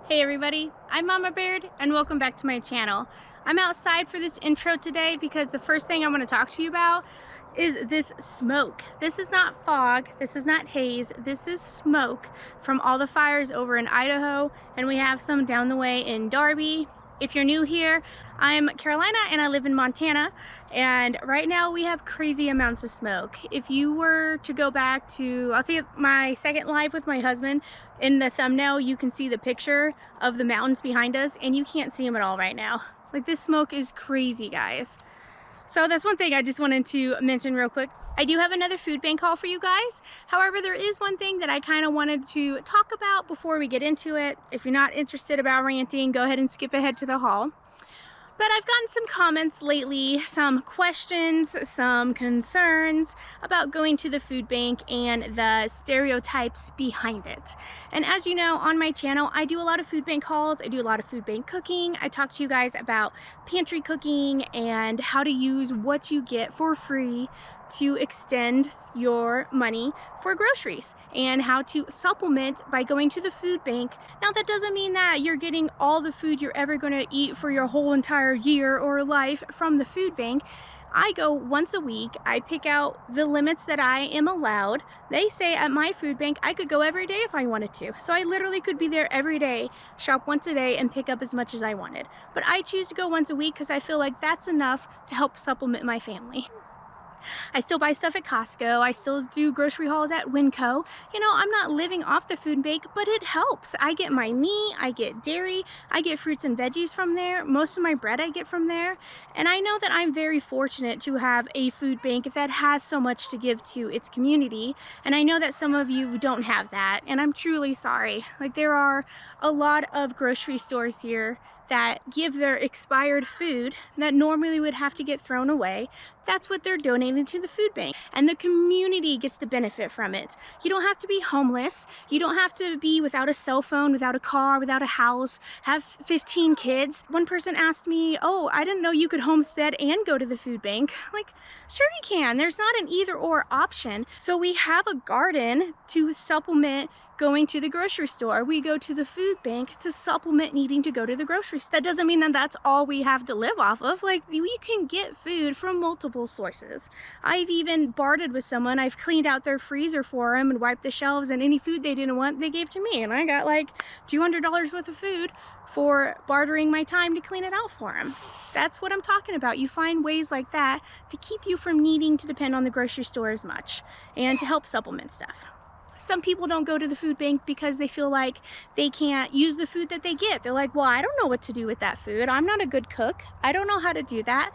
Hey everybody, I'm Mama Baird and welcome back to my channel. I'm outside for this intro today because the first thing I want to talk to you about is this smoke. This is not fog, this is not haze, this is smoke from all the fires over in Idaho, and we have some down the way in Darby. If you're new here, I'm Carolina and I live in Montana, and right now we have crazy amounts of smoke. If you were to go back to, I'll say my second live with my husband, in the thumbnail you can see the picture of the mountains behind us and you can't see them at all right now. Like, this smoke is crazy, guys. So that's one thing I just wanted to mention real quick. I do have another food bank haul for you guys. However, there is one thing that I kind of wanted to talk about before we get into it. If you're not interested about ranting, go ahead and skip ahead to the haul. But I've gotten some comments lately, some questions, some concerns about going to the food bank and the stereotypes behind it. And as you know, on my channel, I do a lot of food bank hauls. I do a lot of food bank cooking. I talk to you guys about pantry cooking and how to use what you get for free to extend your money for groceries and how to supplement by going to the food bank. Now, that doesn't mean that you're getting all the food you're ever going to eat for your whole entire year or life from the food bank. I go once a week. I pick out the limits that I am allowed. They say at my food bank I could go every day if I wanted to. So I literally could be there every day, shop once a day, and pick up as much as I wanted. But I choose to go once a week because I feel like that's enough to help supplement my family. I still buy stuff at Costco. I still do grocery hauls at Winco. You know, I'm not living off the food bank, but it helps. I get my meat, I get dairy, I get fruits and veggies from there. Most of my bread I get from there. And I know that I'm very fortunate to have a food bank that has so much to give to its community. And I know that some of you don't have that, and I'm truly sorry. Like, there are a lot of grocery stores here that give their expired food that normally would have to get thrown away. That's what they're donating to the food bank, and the community gets to benefit from it. You don't have to be homeless. You don't have to be without a cell phone, without a car, without a house, have 15 kids. One person asked me, oh, I didn't know you could homestead and go to the food bank. Like, sure you can. There's not an either or option. So we have a garden to supplement going to the grocery store. We go to the food bank to supplement needing to go to the grocery store. That doesn't mean that that's all we have to live off of. Like, you can get food from multiple sources. I've even bartered with someone. I've cleaned out their freezer for them and wiped the shelves, and any food they didn't want, they gave to me. And I got like $200 worth of food for bartering my time to clean it out for them. That's what I'm talking about. You find ways like that to keep you from needing to depend on the grocery store as much and to help supplement stuff. Some people don't go to the food bank because they feel like they can't use the food that they get. They're like, well, I don't know what to do with that food. I'm not a good cook. I don't know how to do that.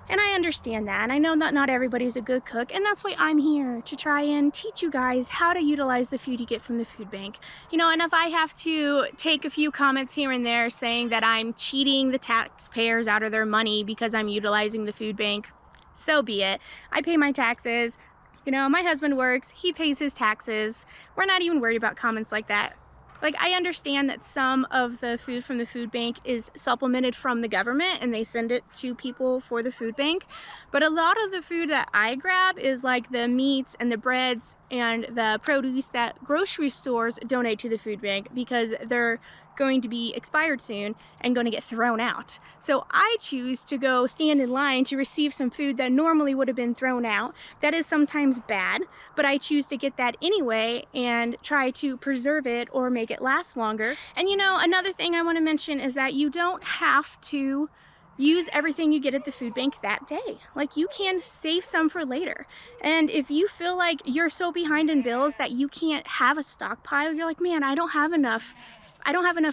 And I understand that. And I know that not everybody's a good cook. And that's why I'm here, to try and teach you guys how to utilize the food you get from the food bank. You know, and if I have to take a few comments here and there saying that I'm cheating the taxpayers out of their money because I'm utilizing the food bank, so be it. I pay my taxes. You know, my husband works, he pays his taxes. We're not even worried about comments like that. Like, I understand that some of the food from the food bank is supplemented from the government and they send it to people for the food bank. But a lot of the food that I grab is like the meats and the breads and the produce that grocery stores donate to the food bank because they're going to be expired soon and going to get thrown out. So I choose to go stand in line to receive some food that normally would have been thrown out. That is sometimes bad, but I choose to get that anyway and try to preserve it or make it last longer. And you know, another thing I want to mention is that you don't have to use everything you get at the food bank that day. Like, you can save some for later. And if you feel like you're so behind in bills that you can't have a stockpile, you're like, man, I don't have enough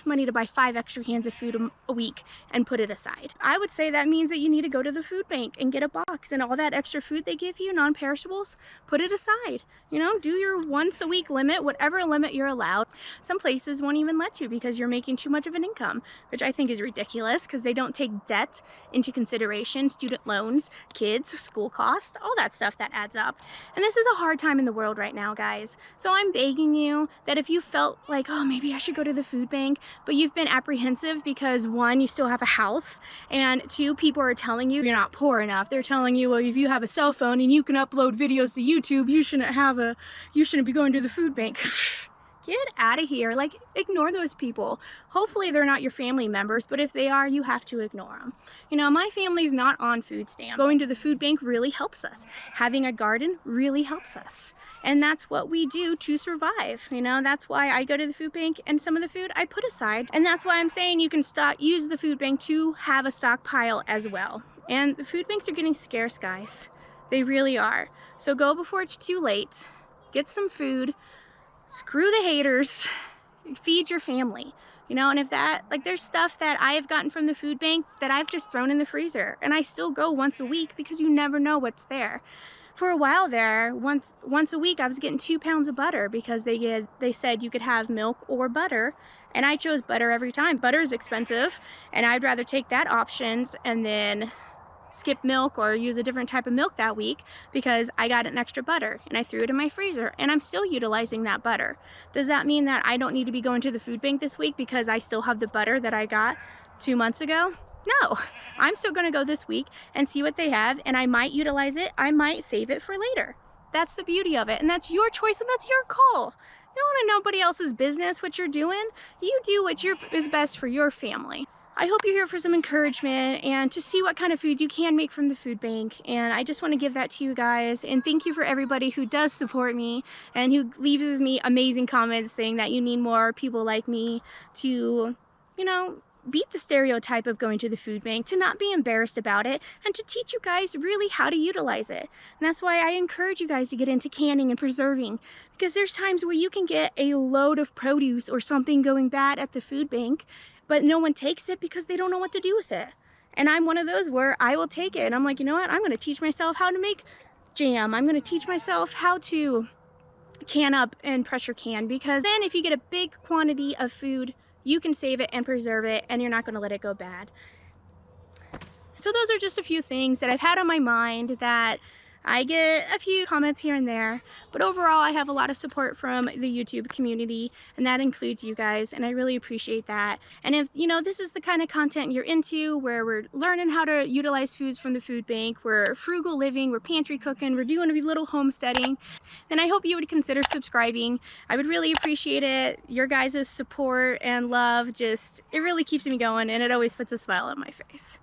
money to buy 5 extra cans of food a week and put it aside. I would say that means that you need to go to the food bank and get a box, and all that extra food they give you, non-perishables, put it aside. You know, do your once a week limit, whatever limit you're allowed. Some places won't even let you because you're making too much of an income, which I think is ridiculous because they don't take debt into consideration, student loans, kids, school costs, all that stuff that adds up. And this is a hard time in the world right now, guys. So I'm begging you that if you felt like, oh, maybe I should go to the food bank, but you've been apprehensive because 1, you still have a house, and 2, people are telling you you're not poor enough. They're telling you, well, if you have a cell phone and you can upload videos to YouTube, you shouldn't be going to the food bank. Get out of here. Like, ignore those people. Hopefully they're not your family members, but if they are, you have to ignore them. You know, my family's not on food stamps. Going to the food bank really helps us. Having a garden really helps us. And that's what we do to survive. You know, that's why I go to the food bank, and some of the food I put aside. And that's why I'm saying you can use the food bank to have a stockpile as well. And the food banks are getting scarce, guys. They really are. So go before it's too late. Get some food. Screw the haters. Feed your family. You know, and if that, like, there's stuff that I have gotten from the food bank that I've just thrown in the freezer, and I still go once a week because you never know what's there. For a while there, once a week, I was getting 2 pounds of butter because they said you could have milk or butter, and I chose butter every time. Butter is expensive, and I'd rather take that options and then skip milk or use a different type of milk that week because I got an extra butter and I threw it in my freezer, and I'm still utilizing that butter. Does that mean that I don't need to be going to the food bank this week because I still have the butter that I got 2 months ago? No, I'm still gonna go this week and see what they have, and I might utilize it, I might save it for later. That's the beauty of it, and that's your choice and that's your call. You don't want to know nobody else's business what you're doing. You do what is best for your family. I hope you're here for some encouragement and to see what kind of foods you can make from the food bank. And I just want to give that to you guys. And thank you for everybody who does support me and who leaves me amazing comments saying that you need more people like me to, you know, beat the stereotype of going to the food bank, to not be embarrassed about it, and to teach you guys really how to utilize it. And that's why I encourage you guys to get into canning and preserving, because there's times where you can get a load of produce or something going bad at the food bank, but no one takes it because they don't know what to do with it. And I'm one of those where I will take it and I'm like, you know what, I'm going to teach myself how to make jam. I'm going to teach myself how to can up and pressure can, because then if you get a big quantity of food, you can save it and preserve it, and you're not going to let it go bad. So those are just a few things that I've had on my mind that I get a few comments here and there, but overall I have a lot of support from the YouTube community, and that includes you guys, and I really appreciate that. And if, you know, this is the kind of content you're into, where we're learning how to utilize foods from the food bank, we're frugal living, we're pantry cooking, we're doing a little homesteading, then I hope you would consider subscribing. I would really appreciate it. Your guys' support and love just, it really keeps me going, and it always puts a smile on my face.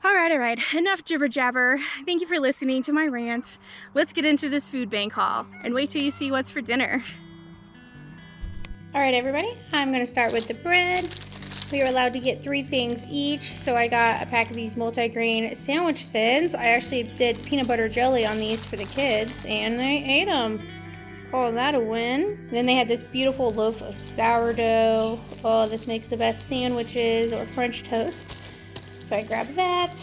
All right, enough jibber jabber. Thank you for listening to my rant. Let's get into this food bank haul and wait till you see what's for dinner. All right, everybody, I'm gonna start with the bread. We are allowed to get 3 things each, so I got a pack of these multi-grain sandwich thins. I actually did peanut butter jelly on these for the kids, and they ate them. Call that a win. Then they had this beautiful loaf of sourdough. Oh, this makes the best sandwiches or French toast. So I grabbed that.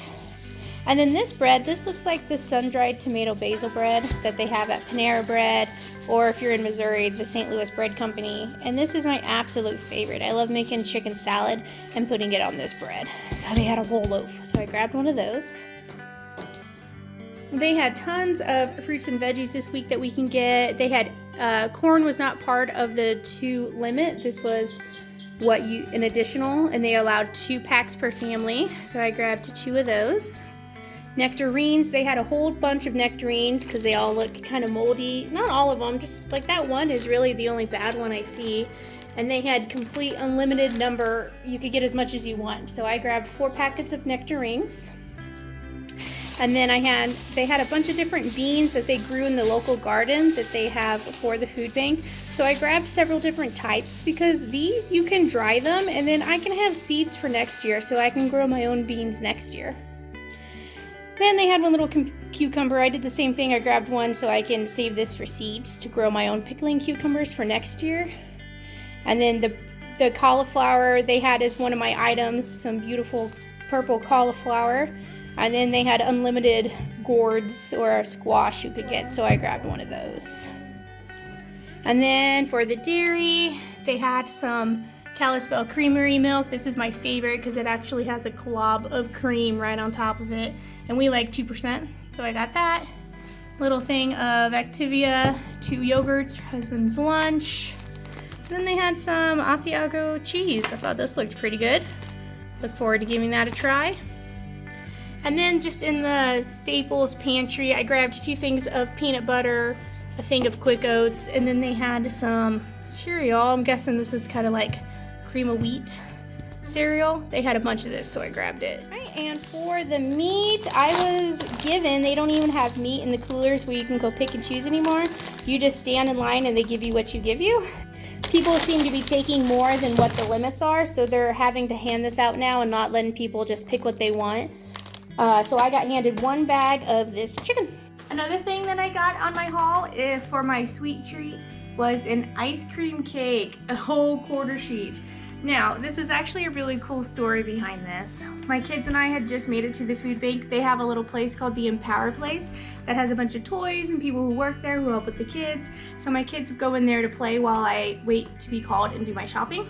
And then this bread, this looks like the sun-dried tomato basil bread that they have at Panera Bread, or if you're in Missouri, the St. Louis Bread Company. And this is my absolute favorite. I love making chicken salad and putting it on this bread. So they had a whole loaf, so I grabbed one of those. They had tons of fruits and veggies this week that we can get. They had, corn was not part of the 2 limit. This was an additional, and they allowed 2 packs per family, so I grabbed 2 of those. Nectarines, they had a whole bunch of nectarines because they all look kind of moldy. Not all of them, just like that one is really the only bad one I see. And they had complete unlimited number, you could get as much as you want. So I grabbed 4 packets of nectarines. And then they had a bunch of different beans that they grew in the local garden that they have for the food bank. So I grabbed several different types because these, you can dry them and then I can have seeds for next year, so I can grow my own beans next year. Then they had one little cucumber. I did the same thing. I grabbed one so I can save this for seeds to grow my own pickling cucumbers for next year. And then the cauliflower they had as one of my items, some beautiful purple cauliflower. And then they had unlimited gourds or squash you could get, so I grabbed one of those. And then for the dairy, they had some Kalispell Creamery milk. This is my favorite because it actually has a glob of cream right on top of it, and we like 2%, so I got that. Little thing of Activia, 2 yogurts for husband's lunch. And then they had some Asiago cheese. I thought this looked pretty good. Look forward to giving that a try. And then just in the Staples pantry, I grabbed 2 things of peanut butter a thing of quick oats, and then they had some cereal. I'm guessing this is kind of like cream of wheat cereal. They had a bunch of this, so I grabbed it. All right, and for the meat, I was given, they don't even have meat in the coolers where you can go pick and choose anymore. You just stand in line and they give you what you give you. People seem to be taking more than what the limits are, so they're having to hand this out now and not letting people just pick what they want. So I got handed one bag of this chicken. Another thing that I got on my haul for my sweet treat was an ice cream cake, a whole quarter sheet. Now, this is actually a really cool story behind this. My kids and I had just made it to the food bank. They have a little place called the Empower Place that has a bunch of toys and people who work there who help with the kids. So my kids go in there to play while I wait to be called and do my shopping.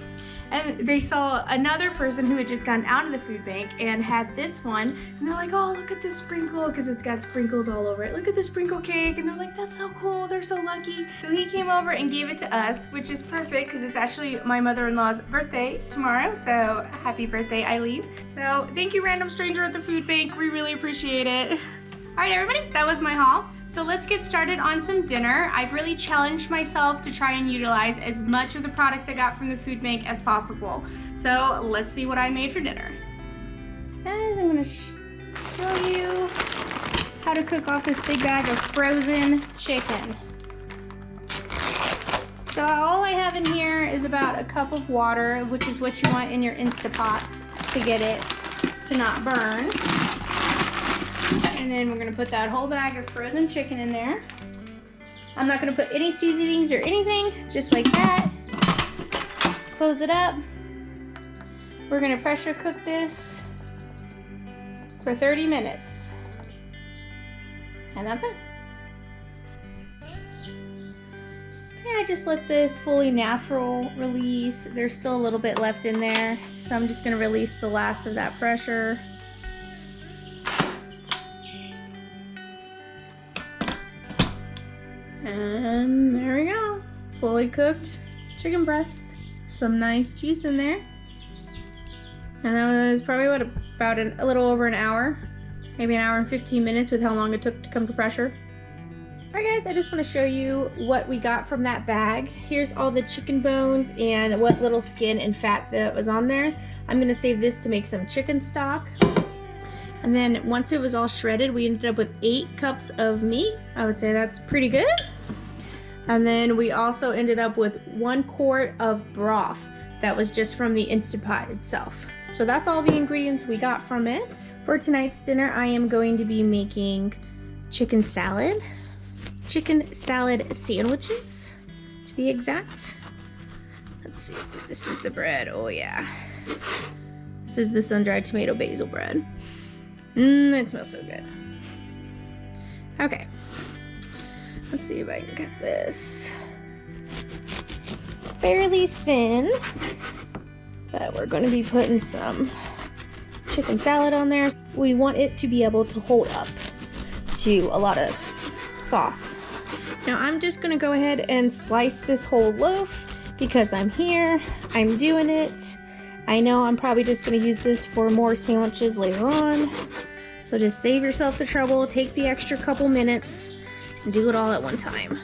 And they saw another person who had just gotten out of the food bank and had this one. And they're like, oh, look at this sprinkle, because it's got sprinkles all over it. Look at the sprinkle cake. And they're like, that's so cool. They're so lucky. So he came over and gave it to us, which is perfect because it's actually my mother-in-law's birthday tomorrow. So happy birthday, Eileen. So thank you, random stranger at the food bank. We really appreciate it. All right, everybody, that was my haul. So let's get started on some dinner. I've really challenged myself to try and utilize as much of the products I got from the food bank as possible. So let's see what I made for dinner. Guys, I'm gonna show you how to cook off this big bag of frozen chicken. So all I have in here is about a cup of water, which is what you want in your Instapot to get it to not burn. And then we're gonna put that whole bag of frozen chicken in there. I'm not gonna put any seasonings or anything, just like that. Close it up. We're gonna pressure cook this for 30 minutes. And that's it. I just let this fully natural release. There's still a little bit left in there, so I'm just gonna release the last of that pressure. And there we go, fully cooked chicken breast. Some nice juice in there. And that was probably what, about a little over an hour, maybe an hour and 15 minutes with how long it took to come to pressure. Alright guys, I just want to show you what we got from that bag. Here's all the chicken bones and what little skin and fat that was on there. I'm going to save this to make some chicken stock. And then once it was all shredded, we ended up with 8 cups of meat. I would say that's pretty good. And then we also ended up with 1 quart of broth that was just from the Instapot itself. So that's all the ingredients we got from it. For tonight's dinner, I am going to be making chicken salad sandwiches, to be exact. Let's see if this is the bread. Oh yeah. This is the sun-dried tomato basil bread. It smells so good. Okay. Let's see if I can cut this fairly thin. But we're going to be putting some chicken salad on there. We want it to be able to hold up to a lot of sauce. Now I'm just going to go ahead and slice this whole loaf because I'm here. I'm doing it. I know I'm probably just going to use this for more sandwiches later on. So just save yourself the trouble, take the extra couple minutes, and do it all at one time.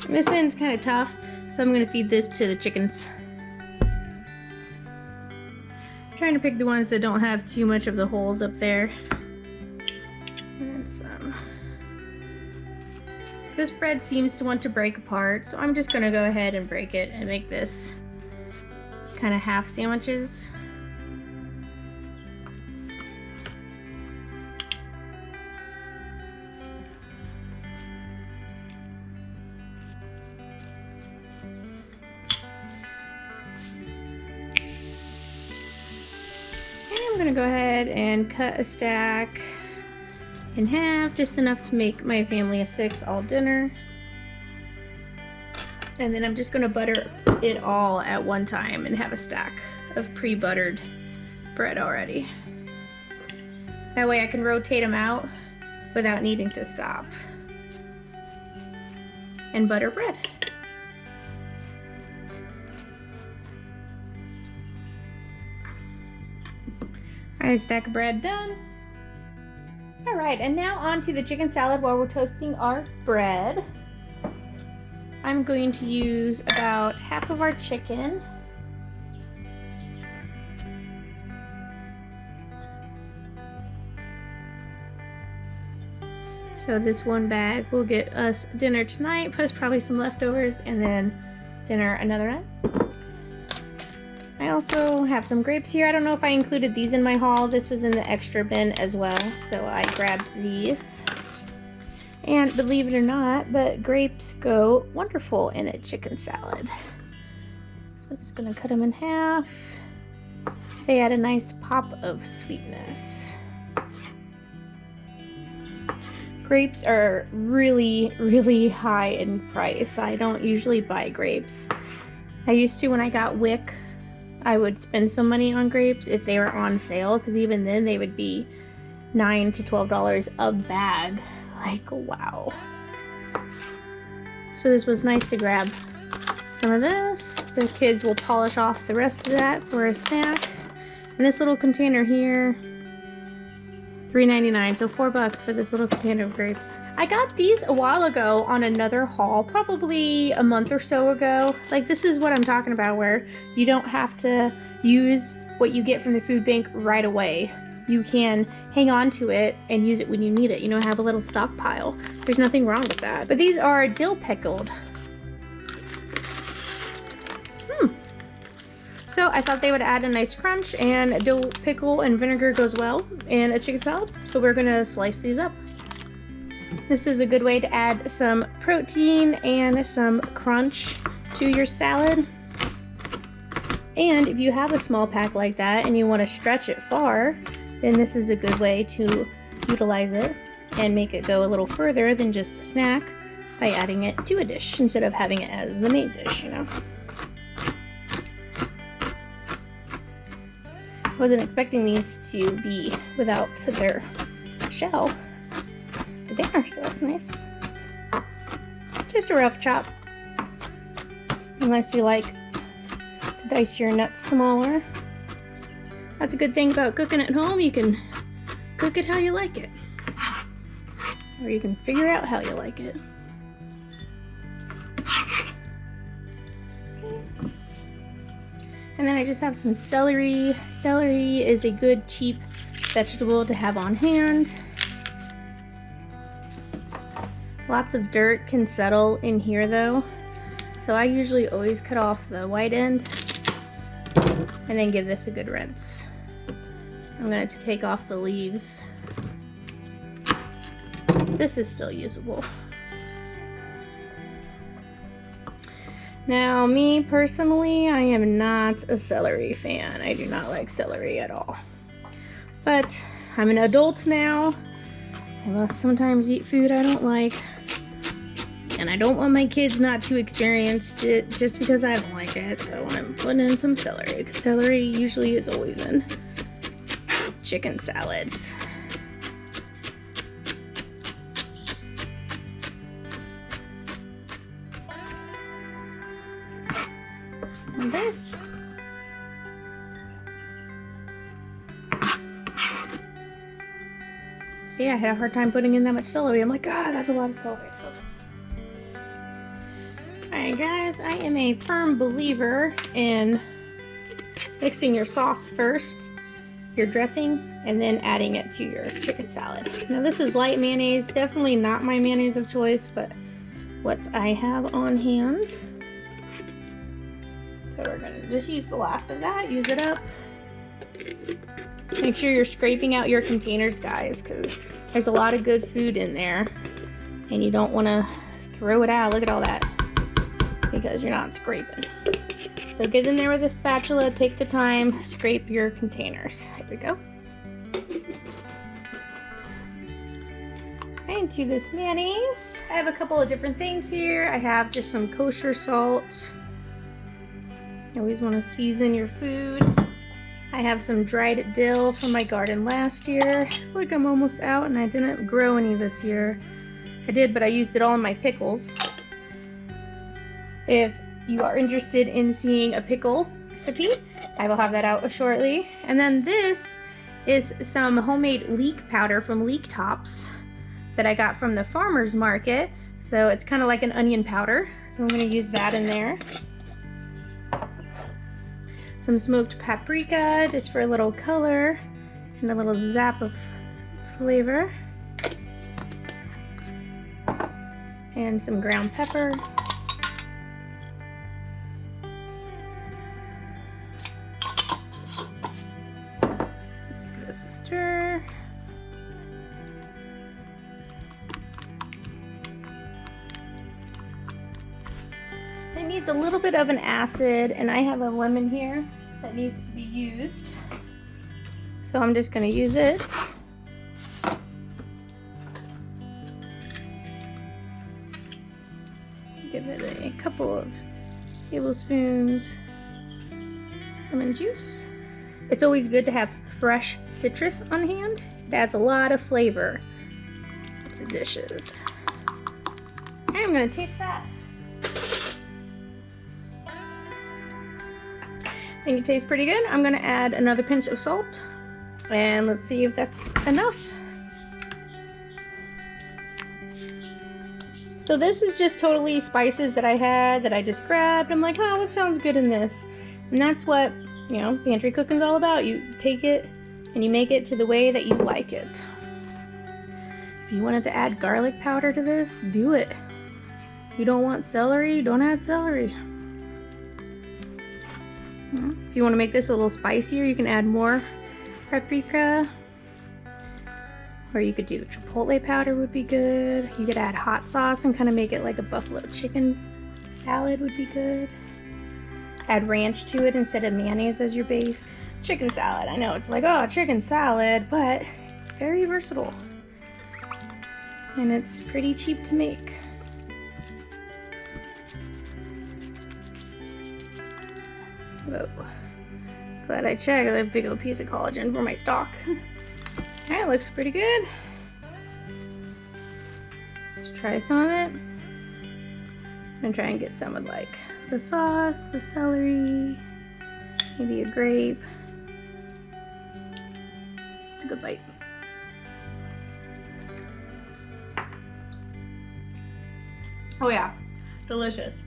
And this end's kind of tough, so I'm going to feed this to the chickens. I'm trying to pick the ones that don't have too much of the holes up there. And some. This bread seems to want to break apart, so I'm just going to go ahead and break it and make this kind of half sandwiches. I'm gonna go ahead and cut a stack in half, just enough to make my family of 6 all dinner. And then I'm just gonna butter it all at one time and have a stack of pre-buttered bread already. That way I can rotate them out without needing to stop and butter bread. Alright, stack of bread done. All right, and now on to the chicken salad while we're toasting our bread. I'm going to use about half of our chicken. So this one bag will get us dinner tonight, plus probably some leftovers, and then dinner another night. I also have some grapes here. I don't know if I included these in my haul. This was in the extra bin as well, so I grabbed these. And believe it or not, but grapes go wonderful in a chicken salad. So I'm just gonna cut them in half. They add a nice pop of sweetness. Grapes are really, really high in price. I don't usually buy grapes. I used to when I got WIC. I would spend some money on grapes if they were on sale, because even then they would be $9 to $12 a bag. Like, wow. So this was nice to grab some of this. The kids will polish off the rest of that for a snack. And this little container here, $3.99, so $4 for this little container of grapes. I got these a while ago on another haul, probably a month or so ago. Like, this is what I'm talking about, where you don't have to use what you get from the food bank right away. You can hang on to it and use it when you need it. You know, have a little stockpile. There's nothing wrong with that. But these are dill pickled. So I thought they would add a nice crunch, and dill pickle and vinegar goes well in a chicken salad. So we're gonna slice these up. This is a good way to add some protein and some crunch to your salad. And if you have a small pack like that and you want to stretch it far, then this is a good way to utilize it and make it go a little further than just a snack by adding it to a dish instead of having it as the main dish, you know. I wasn't expecting these to be without their shell, but they are, so that's nice. Just a rough chop, unless you like to dice your nuts smaller. That's a good thing about cooking at home. You can cook it how you like it, or you can figure out how you like it. And then I just have some celery. Celery is a good cheap vegetable to have on hand. Lots of dirt can settle in here though, so I usually always cut off the white end and then give this a good rinse. I'm going to take off the leaves. This is still usable. Now, me personally, I am not a celery fan. I do not like celery at all. But I'm an adult now. I must sometimes eat food I don't like. And I don't want my kids not to experience it just because I don't like it. So I'm putting in some celery, because celery usually is always in chicken salads. And this. See, I had a hard time putting in that much celery. I'm like, ah, that's a lot of celery. Alright guys, I am a firm believer in mixing your sauce first, your dressing, and then adding it to your chicken salad. Now this is light mayonnaise, definitely not my mayonnaise of choice, but what I have on hand. So we're gonna just use the last of that, use it up. Make sure you're scraping out your containers, guys, because there's a lot of good food in there and you don't want to throw it out. Look at all that, because you're not scraping. So get in there with a spatula, take the time, scrape your containers. Here we go. Into this mayonnaise, I have a couple of different things here. I have just some kosher salt. You always want to season your food. I have some dried dill from my garden last year. Look, I'm almost out and I didn't grow any this year. I did, but I used it all in my pickles. If you are interested in seeing a pickle recipe, I will have that out shortly. And then this is some homemade leek powder from Leek Tops that I got from the farmer's market. So it's kind of like an onion powder. So I'm going to use that in there. Some smoked paprika just for a little color and a little zap of flavor. And some ground pepper. Give this a stir. It needs a little bit of an acid, and I have a lemon here that needs to be used. So I'm just going to use it. Give it a couple of tablespoons lemon juice. It's always good to have fresh citrus on hand. It adds a lot of flavor to dishes. I'm going to taste that. I think it tastes pretty good. I'm going to add another pinch of salt, and let's see if that's enough. So this is just totally spices that I had that I just grabbed. I'm like, oh, what sounds good in this? And that's what, you know, pantry cooking's all about. You take it and you make it to the way that you like it. If you wanted to add garlic powder to this, do it. If you don't want celery, don't add celery. If you want to make this a little spicier, you can add more paprika. Or you could do chipotle powder would be good. You could add hot sauce and kind of make it like a buffalo chicken salad would be good. Add ranch to it instead of mayonnaise as your base. Chicken salad, I know it's like, oh, chicken salad, but it's very versatile. And it's pretty cheap to make. Whoa. Glad I checked. I have a big old piece of collagen for my stock. Alright, looks pretty good. Let's try some of it. I'm gonna try and get some with like the sauce, the celery, maybe a grape. It's a good bite. Oh yeah, delicious.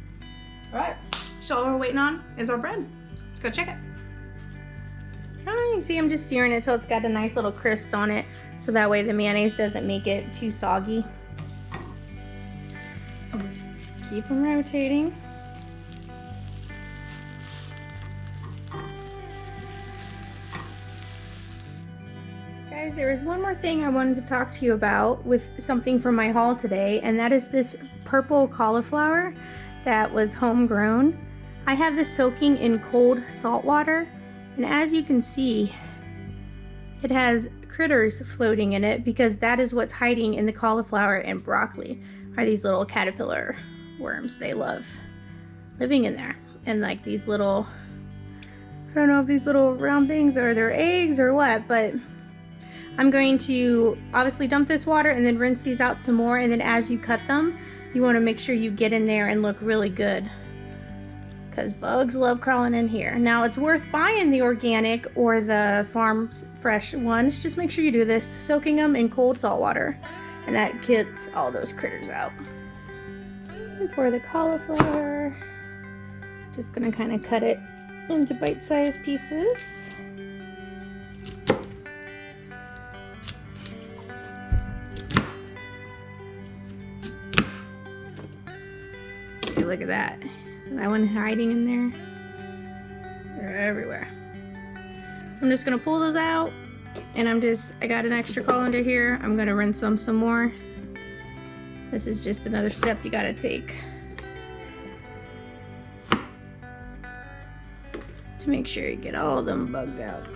Alright, so all we're waiting on is our bread. Let's go check it. Oh, you see I'm just searing it till it's got a nice little crisp on it, so that way the mayonnaise doesn't make it too soggy. I'll just keep them rotating. Guys, there is one more thing I wanted to talk to you about with something from my haul today, and that is this purple cauliflower that was homegrown. I have this soaking in cold salt water. And as you can see, it has critters floating in it because that is what's hiding in the cauliflower and broccoli, are these little caterpillar worms. They love living in there. And like these little, I don't know if these little round things are their eggs or what, but I'm going to obviously dump this water and then rinse these out some more. And then as you cut them, you want to make sure you get in there and look really good, because bugs love crawling in here. Now it's worth buying the organic or the farm fresh ones. Just make sure you do this, soaking them in cold salt water, and that gets all those critters out. And for the cauliflower, just gonna kind of cut it into bite-sized pieces. See, look at that. So that one hiding in there. They're everywhere. So I'm just gonna pull those out, and I got an extra colander here. I'm gonna rinse them some more. This is just another step you gotta take to make sure you get all them bugs out.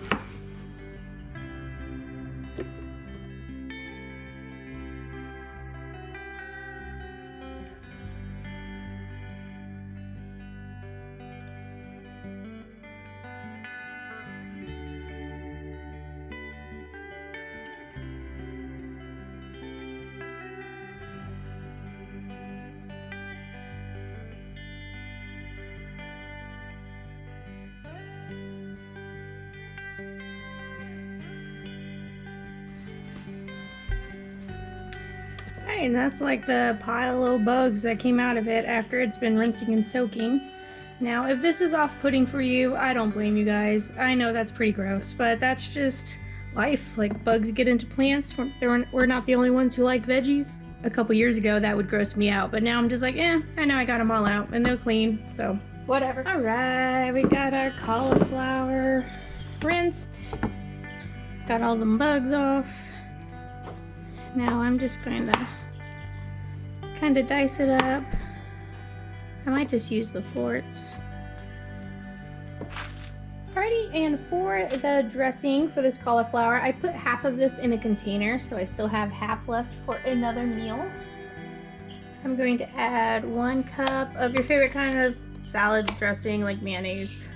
Alright, and that's like the pile of bugs that came out of it after it's been rinsing and soaking. Now, if this is off-putting for you, I don't blame you guys. I know that's pretty gross, but that's just life. Like, bugs get into plants. We're not the only ones who like veggies. A couple years ago, that would gross me out, but now I'm just like, I know I got them all out, and they're clean, so whatever. Alright, we got our cauliflower rinsed. Got all them bugs off. Now I'm just going to kind of dice it up. I might just use the forks. Alrighty, and for the dressing for this cauliflower, I put half of this in a container, so I still have half left for another meal. I'm going to add 1 cup of your favorite kind of salad dressing, like mayonnaise.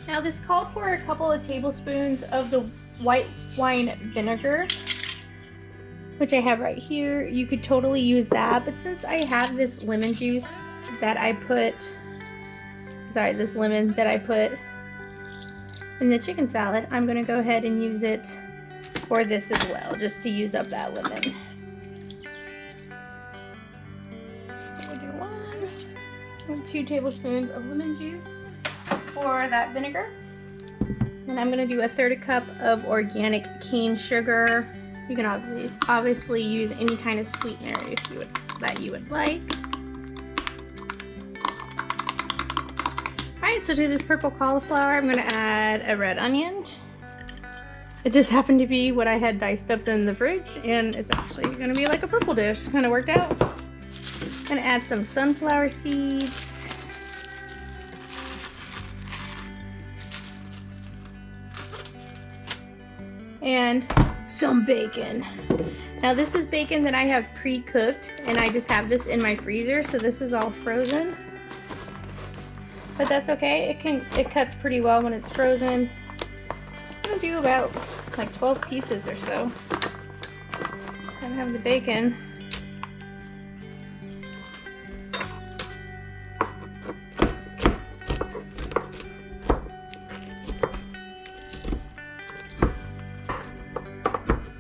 Now this called for a couple of tablespoons of the white wine vinegar, which I have right here. You could totally use that, but since I have this lemon juice that I put, this lemon that I put in the chicken salad, I'm gonna go ahead and use it for this as well, just to use up that lemon. So we'll do 2 tablespoons of lemon juice for that vinegar. And I'm going to do 1/3 cup of organic cane sugar. You can obviously use any kind of sweetener that you would like. Alright, so to this purple cauliflower, I'm going to add a red onion. It just happened to be what I had diced up in the fridge, and it's actually going to be like a purple dish. Kind of worked out. I'm going to add some sunflower seeds. And some bacon. Now this is bacon that I have pre-cooked, and I just have this in my freezer, so this is all frozen. But that's okay. It cuts pretty well when it's frozen. I'm gonna do about like 12 pieces or so. I have the bacon.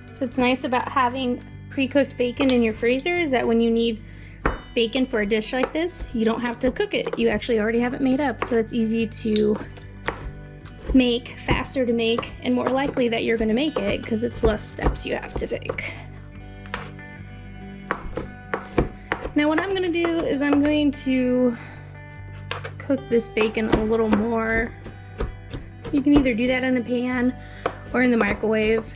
So what's nice about having pre-cooked bacon in your freezer is that when you need bacon for a dish like this, you don't have to cook it. You actually already have it made up, so it's easy to make, faster to make, and more likely that you're going to make it because it's less steps you have to take. Now what I'm going to do is I'm going to cook this bacon a little more. You can either do that in a pan or in the microwave.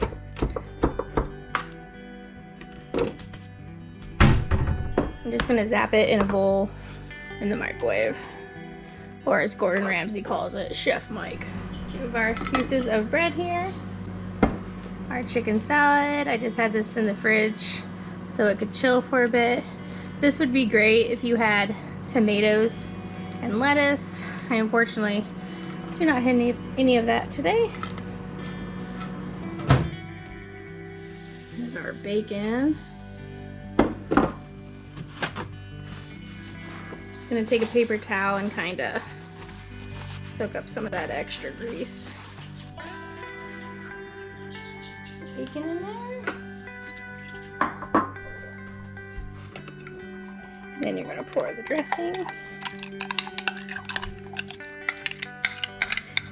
I'm just gonna zap it in a bowl in the microwave, or as Gordon Ramsay calls it, Chef Mike. 2 of our pieces of bread here. Our chicken salad. I just had this in the fridge so it could chill for a bit. This would be great if you had tomatoes and lettuce. I unfortunately do not have any of that today. There's our bacon. Gonna take a paper towel and kind of soak up some of that extra grease. Bacon in there. And then you're gonna pour the dressing.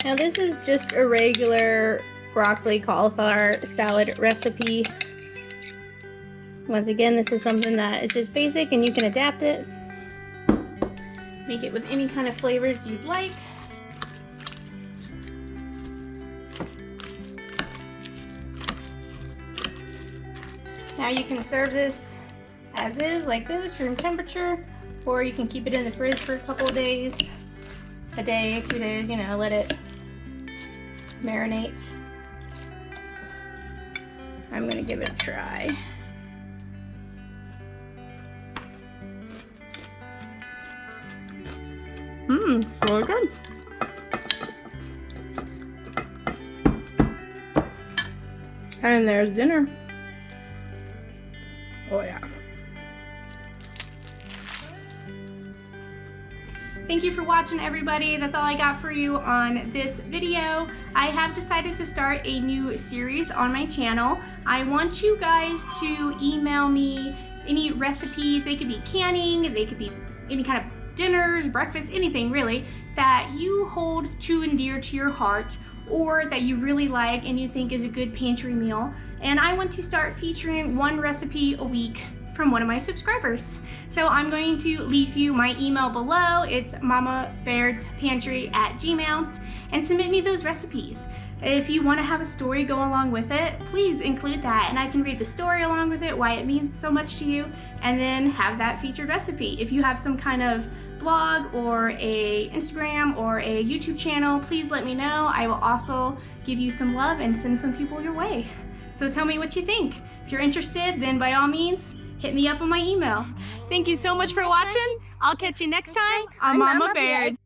Now this is just a regular broccoli cauliflower salad recipe. Once again, this is something that is just basic and you can adapt it. Make it with any kind of flavors you'd like. Now you can serve this as is, like this, room temperature, or you can keep it in the fridge for a couple of days, a day, 2 days, you know, let it marinate. I'm gonna give it a try. Really good. And there's dinner. Oh yeah. Thank you for watching, everybody. That's all I got for you on this video. I have decided to start a new series on my channel. I want you guys to email me any recipes. They could be canning, they could be any kind of dinners, breakfast, anything really, that you hold true and dear to your heart, or that you really like and you think is a good pantry meal. And I want to start featuring one recipe a week from one of my subscribers. So I'm going to leave you my email below. It's mamabairdspantry@gmail.com, and submit me those recipes. If you want to have a story go along with it, please include that, and I can read the story along with it, why it means so much to you, and then have that featured recipe. If you have some kind of blog or a Instagram or a YouTube channel, please let me know. I will also give you some love and send some people your way. So tell me what you think. If you're interested, then by all means, hit me up on my email. Thank you so much for watching. I'll catch you next time on Mama Baird.